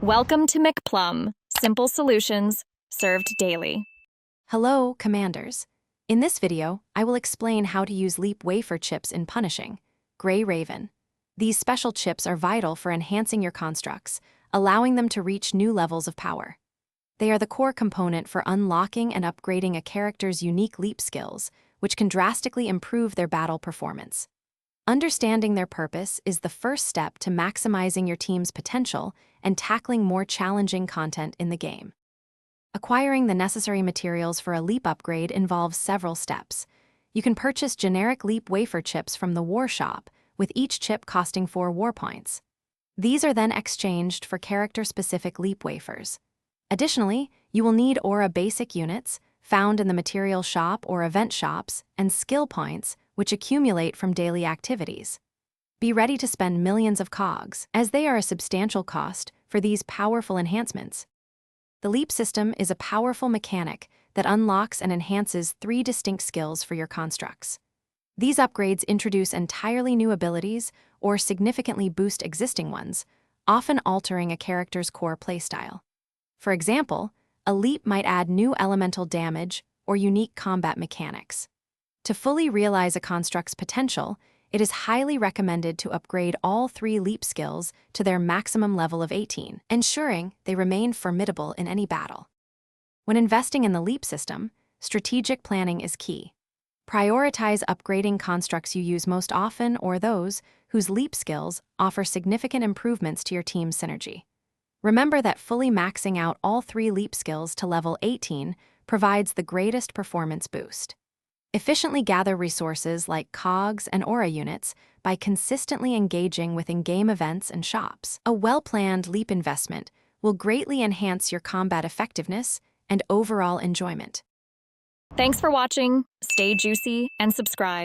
Welcome to McPlum, simple solutions served daily. Hello, Commanders. In this video, I will explain how to use Leap wafer chips in punishing Gray Raven. These special chips are vital for enhancing your constructs, allowing them to reach new levels of power. They are the core component for unlocking and upgrading a character's unique leap skills, which can drastically improve their battle performance. Understanding their purpose is the first step to maximizing your team's potential and tackling more challenging content in the game. Acquiring the necessary materials for a leap upgrade involves several steps. You can purchase generic leap wafer chips from the war shop, with each chip costing 4 war points. These are then exchanged for character-specific leap wafers. Additionally, you will need aura basic units, found in the material shop or event shops, and skill points, which accumulate from daily activities. Be ready to spend millions of cogs, as they are a substantial cost, for these powerful enhancements. The leap system is a powerful mechanic that unlocks and enhances 3 distinct skills for your constructs. These upgrades introduce entirely new abilities or significantly boost existing ones, often altering a character's core playstyle. For example, a leap might add new elemental damage or unique combat mechanics. To fully realize a construct's potential, it is highly recommended to upgrade all 3 leap skills to their maximum level of 18, ensuring they remain formidable in any battle. When investing in the leap system, strategic planning is key. Prioritize upgrading constructs you use most often or those whose leap skills offer significant improvements to your team's synergy. Remember that fully maxing out all 3 leap skills to level 18 provides the greatest performance boost. Efficiently gather resources like cogs and aura units by consistently engaging with in-game events and shops. A well-planned leap investment will greatly enhance your combat effectiveness and overall enjoyment. Thanks for watching, stay juicy, and subscribe.